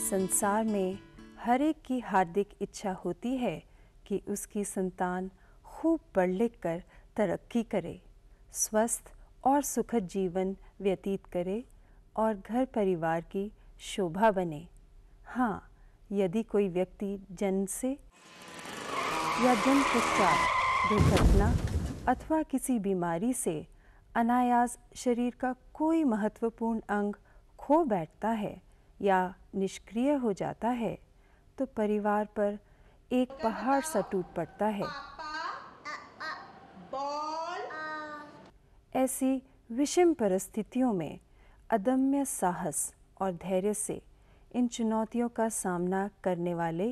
संसार में हर एक की हार्दिक इच्छा होती है कि उसकी संतान खूब पढ़ लिख कर तरक्की करे, स्वस्थ और सुखद जीवन व्यतीत करे और घर परिवार की शोभा बने। हाँ, यदि कोई व्यक्ति जन्म से या जन्म पश्चात दुर्घटना अथवा किसी बीमारी से अनायास शरीर का कोई महत्वपूर्ण अंग खो बैठता है या निष्क्रिय हो जाता है, तो परिवार पर एक पहाड़ सा टूट पड़ता है। ऐसी विषम परिस्थितियों में अदम्य साहस और धैर्य से इन चुनौतियों का सामना करने वाले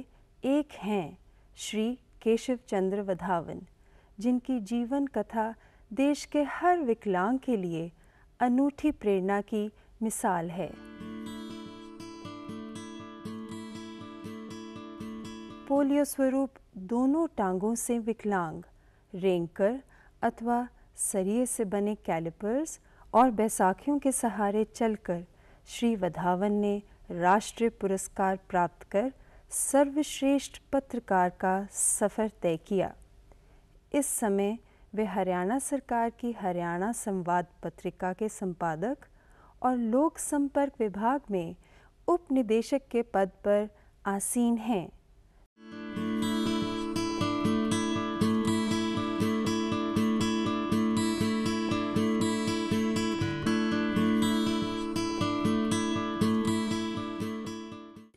एक हैं श्री केशव चंद्र वधावन, जिनकी जीवन कथा देश के हर विकलांग के लिए अनूठी प्रेरणा की मिसाल है। पोलियो स्वरूप दोनों टांगों से विकलांग, रेंगकर अथवा सरिये से बने कैलिपर्स और बैसाखियों के सहारे चलकर श्री वधावन ने राष्ट्रीय पुरस्कार प्राप्त कर सर्वश्रेष्ठ पत्रकार का सफ़र तय किया। इस समय वे हरियाणा सरकार की हरियाणा संवाद पत्रिका के संपादक और लोक संपर्क विभाग में उप निदेशक के पद पर आसीन हैं।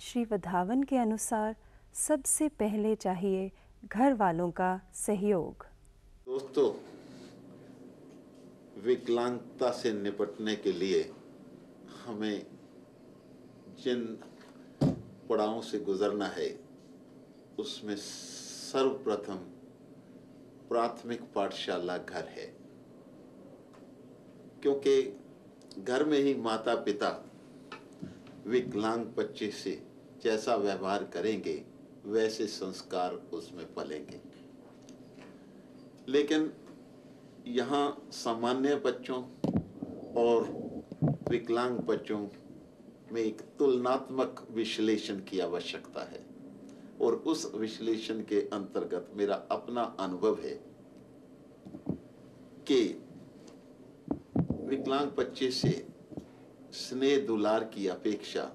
श्री वधावन के अनुसार सबसे पहले चाहिए घर वालों का सहयोग। दोस्तों, विकलांगता से निपटने के लिए हमें जिन पड़ावों से गुजरना है, उसमें सर्वप्रथम प्राथमिक पाठशाला घर है, क्योंकि घर में ही माता पिता विकलांग बच्चे से जैसा व्यवहार करेंगे वैसे संस्कार उसमें पलेंगे। लेकिन यहाँ सामान्य बच्चों और विकलांग बच्चों में एक तुलनात्मक विश्लेषण की आवश्यकता है, और उस विश्लेषण के अंतर्गत मेरा अपना अनुभव है कि विकलांग बच्चे से स्नेह दुलार की अपेक्षा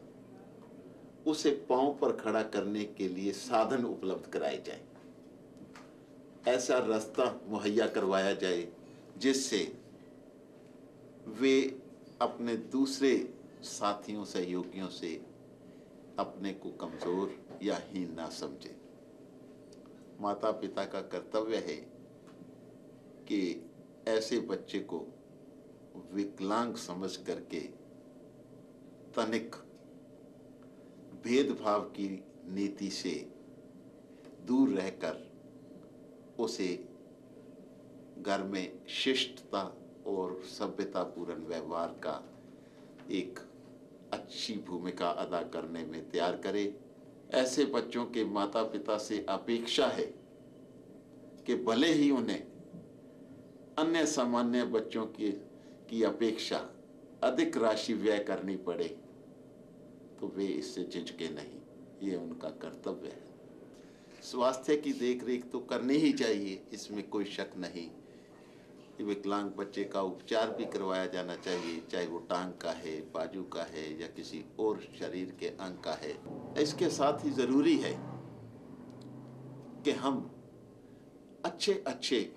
उसे पांव पर खड़ा करने के लिए साधन उपलब्ध कराए जाए, ऐसा रास्ता मुहैया करवाया जाए जिससे वे अपने दूसरे साथियों सहयोगियों से अपने को कमजोर या हीन ना समझे। माता पिता का कर्तव्य है कि ऐसे बच्चे को विकलांग समझ करके तनिक भेदभाव की नीति से दूर रहकर उसे घर में शिष्टता और सभ्यतापूर्ण व्यवहार का एक अच्छी भूमिका अदा करने में तैयार करे। ऐसे बच्चों के माता पिता से अपेक्षा है कि भले ही उन्हें अन्य सामान्य बच्चों की अपेक्षा अधिक राशि व्यय करनी पड़े, तो वे इससे झिझके नहीं, ये उनका कर्तव्य है। स्वास्थ्य की देखरेख तो करनी ही चाहिए, इसमें कोई शक नहीं। विकलांग बच्चे का उपचार भी करवाया जाना चाहिए, चाहे वो टांग का है, बाजू का है या किसी और शरीर के अंग का है। इसके साथ ही जरूरी है कि हम अच्छे अच्छे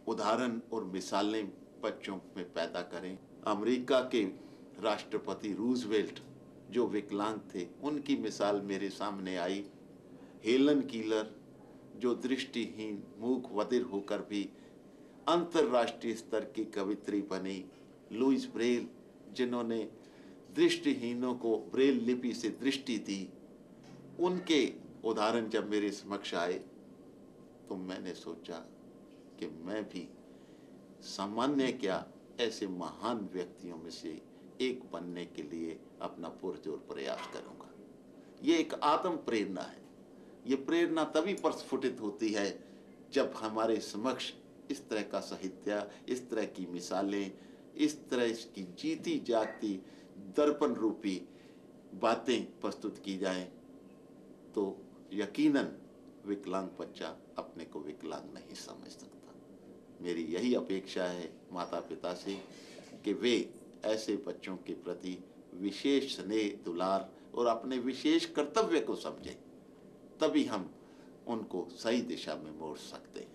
उदाहरण और मिसालें बच्चों में पैदा करें। अमेरिका के राष्ट्रपति रूजवेल्ट जो विकलांग थे, उनकी मिसाल मेरे सामने आई। हेलन कीलर जो दृष्टिहीन मूक बधिर होकर भी अंतर्राष्ट्रीय स्तर की कवित्री बनी। लुइस ब्रेल जिन्होंने दृष्टिहीनों को ब्रेल लिपि से दृष्टि दी, उनके उदाहरण जब मेरे समक्ष आए तो मैंने सोचा कि मैं भी सामान्य क्या ऐसे महान व्यक्तियों में से एक बनने के लिए अपना पुरजोर प्रयास करूंगा। ये एक आत्म प्रेरणा है। ये प्रेरणा तभी प्रस्फुटित होती है जब हमारे समक्ष इस तरह का साहित्य, इस तरह की मिसालें, इस तरह की जीती जागती दर्पण रूपी बातें प्रस्तुत की जाएं तो यकीनन विकलांग बच्चा अपने को विकलांग नहीं समझ सकता। मेरी यही अपेक्षा है माता पिता से कि वे ऐसे बच्चों के प्रति विशेष स्नेह दुलार और अपने विशेष कर्तव्य को समझें, तभी हम उनको सही दिशा में मोड़ सकते हैं।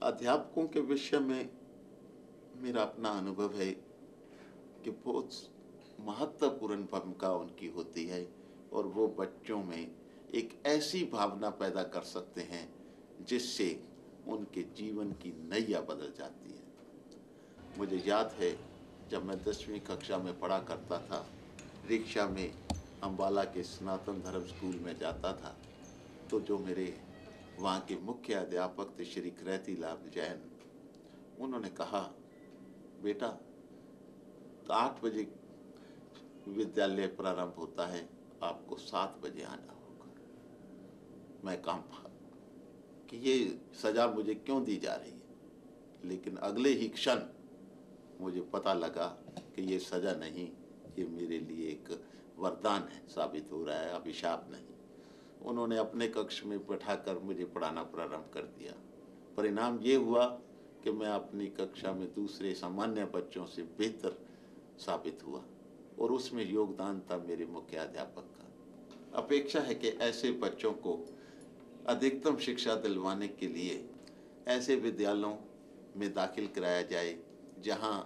अध्यापकों के विषय में मेरा अपना अनुभव है कि बहुत महत्वपूर्ण भूमिका उनकी होती है और वो बच्चों में एक ऐसी भावना पैदा कर सकते हैं जिससे उनके जीवन की नैया बदल जाती है। मुझे याद है जब मैं 10वीं कक्षा में पढ़ा करता था, रिक्शा में अम्बाला के सनातन धर्म स्कूल में जाता था, तो जो मेरे वहाँ के मुख्य अध्यापक थे श्री कृति लाल जैन, उन्होंने कहा, बेटा 8 बजे विद्यालय प्रारंभ होता है, आपको 7 बजे आना होगा। मैं कांपा कि ये सजा मुझे क्यों दी जा रही है, लेकिन अगले ही क्षण मुझे पता लगा कि ये सजा नहीं, ये मेरे लिए एक वरदान है साबित हो रहा है, अभिशाप नहीं। उन्होंने अपने कक्ष में बैठाकर मुझे पढ़ाना प्रारंभ कर दिया। परिणाम ये हुआ कि मैं अपनी कक्षा में दूसरे सामान्य बच्चों से बेहतर साबित हुआ और उसमें योगदान था मेरे मुख्य अध्यापक का। अपेक्षा है कि ऐसे बच्चों को अधिकतम शिक्षा दिलवाने के लिए ऐसे विद्यालयों में दाखिल कराया जाए जहां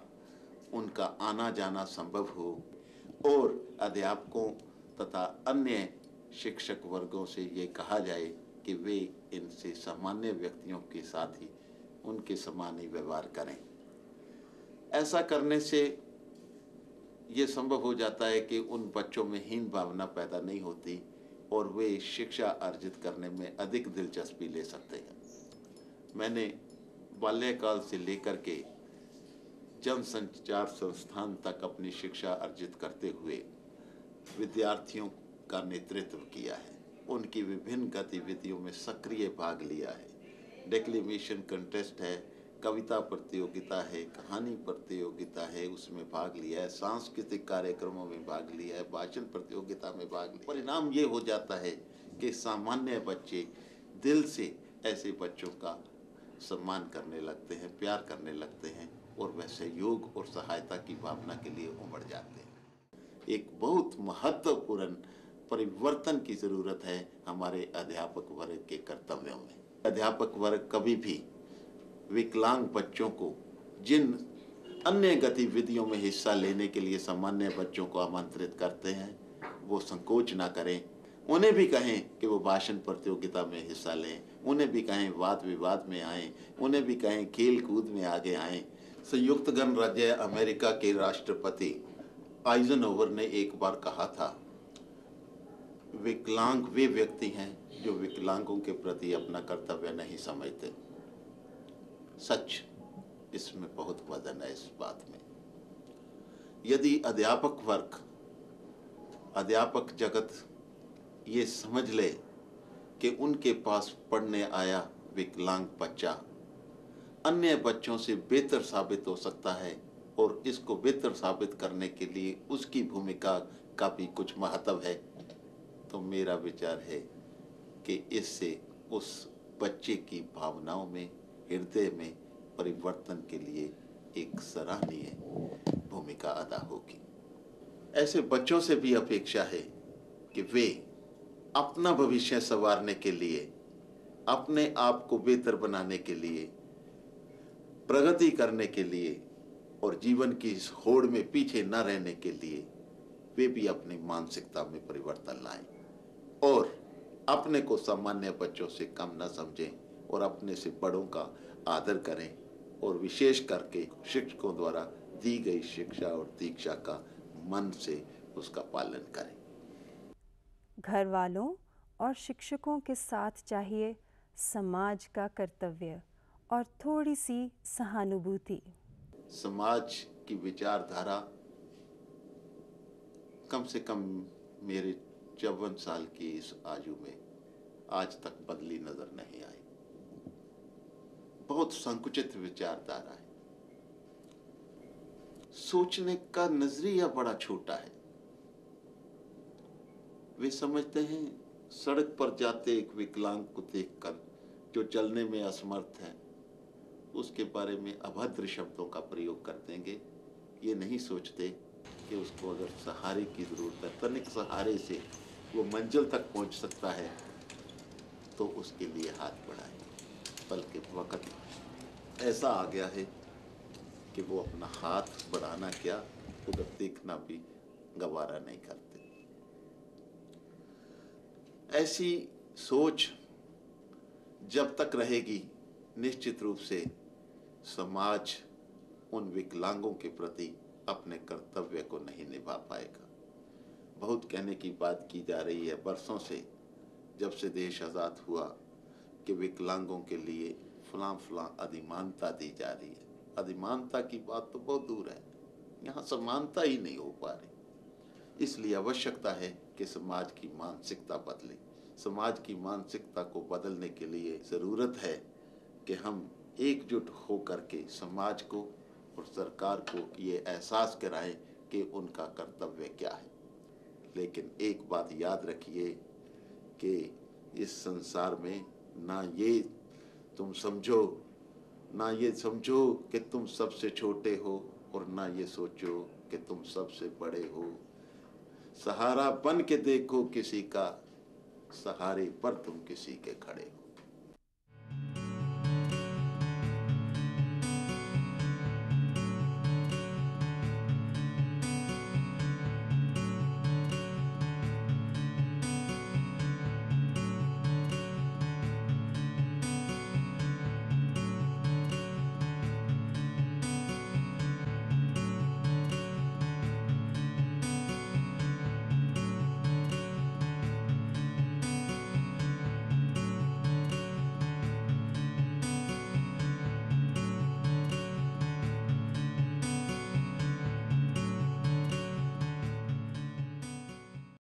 उनका आना जाना संभव हो और अध्यापकों तथा अन्य शिक्षक वर्गों से ये कहा जाए कि वे इनसे सामान्य व्यक्तियों के साथ ही उनके समान ही व्यवहार करें। ऐसा करने से ये संभव हो जाता है कि उन बच्चों में हीन भावना पैदा नहीं होती और वे शिक्षा अर्जित करने में अधिक दिलचस्पी ले सकते हैं। मैंने बाल्यकाल से लेकर के जनसंचार संस्थान तक अपनी शिक्षा अर्जित करते हुए विद्यार्थियों का नेतृत्व किया है, उनकी विभिन्न गतिविधियों में सक्रिय भाग लिया है। डिक्लेमेशन कंटेस्ट है, कविता प्रतियोगिता है, कहानी प्रतियोगिता है, उसमें भाग लिया है, सांस्कृतिक कार्यक्रमों में भाग लिया है, भाषण प्रतियोगिता में भाग लिया। परिणाम ये हो जाता है कि सामान्य बच्चे दिल से ऐसे बच्चों का सम्मान करने लगते हैं, प्यार करने लगते हैं और वह सहयोग और सहायता की भावना के लिए उमड़ जाते हैं। एक बहुत महत्वपूर्ण परिवर्तन की जरूरत है हमारे अध्यापक वर्ग के कर्तव्यों में। अध्यापक वर्ग कभी भी विकलांग बच्चों को जिन अन्य गतिविधियों में हिस्सा लेने के लिए सामान्य बच्चों को आमंत्रित करते हैं, वो संकोच ना करें। उन्हें भी कहें कि वो भाषण प्रतियोगिता में हिस्सा लें, उन्हें भी कहें वाद विवाद में आएं, उन्हें भी कहें खेल कूद में आगे आएं। संयुक्त गणराज्य अमेरिका के राष्ट्रपति आइजनहोवर ने एक बार कहा था, विकलांग वे व्यक्ति हैं जो विकलांगों के प्रति अपना कर्तव्य नहीं समझते। सच, इसमें बहुत वजन है इस बात में। यदि अध्यापक वर्ग, अध्यापक जगत ये समझ ले कि उनके पास पढ़ने आया विकलांग बच्चा अन्य बच्चों से बेहतर साबित हो सकता है और इसको बेहतर साबित करने के लिए उसकी भूमिका का भी कुछ महत्व है, तो मेरा विचार है कि इससे उस बच्चे की भावनाओं में, हृदय में परिवर्तन के लिए एक सराहनीय भूमिका अदा होगी। ऐसे बच्चों से भी अपेक्षा है कि वे अपना भविष्य संवारने के लिए, अपने आप को बेहतर बनाने के लिए, प्रगति करने के लिए और जीवन की इस होड़ में पीछे न रहने के लिए वे भी अपनी मानसिकता में परिवर्तन लाएं और अपने को सामान्य बच्चों से कम न समझें और अपने से बड़ों का आदर करें और विशेष करके शिक्षकों द्वारा दी गई शिक्षा और दीक्षा का मन से उसका पालन करें। घर वालों और शिक्षकों के साथ चाहिए समाज का कर्तव्य और थोड़ी सी सहानुभूति। समाज की विचारधारा कम से कम मेरे 54 साल की इस आयु में आज तक बदली नजर नहीं आई। बहुत संकुचित विचारधारा है। सोचने का नजरिया बड़ा छोटा है। वे समझते हैं सड़क पर जाते एक विकलांग को देखकर जो चलने में असमर्थ है, उसके बारे में अभद्र शब्दों का प्रयोग कर देंगे। ये नहीं सोचते कि उसको अगर सहारे की जरूरत है, तनिक सहारे से वो मंजिल तक पहुंच सकता है, तो उसके लिए हाथ बढ़ाए। बल्कि वक्त ऐसा आ गया है कि वो अपना हाथ बढ़ाना क्या, उधर देखना भी गवारा नहीं करते। ऐसी सोच जब तक रहेगी, निश्चित रूप से समाज उन विकलांगों के प्रति अपने कर्तव्य को नहीं निभा पाएगा। बहुत कहने की बात की जा रही है बरसों से, जब से देश आज़ाद हुआ, कि विकलांगों के लिए फलां फलां अधिमानता दी जा रही है। अधिमानता की बात तो बहुत दूर है, यहाँ समानता ही नहीं हो पा रही। इसलिए आवश्यकता है कि समाज की मानसिकता बदले। समाज की मानसिकता को बदलने के लिए ज़रूरत है कि हम एकजुट होकर के समाज को और सरकार को ये एहसास कराएं कि उनका कर्तव्य क्या है। लेकिन एक बात याद रखिए कि इस संसार में ना ये तुम समझो, ना ये समझो कि तुम सबसे छोटे हो, और ना ये सोचो कि तुम सबसे बड़े हो। सहारा बन के देखो किसी का, सहारे पर तुम किसी के खड़े हो।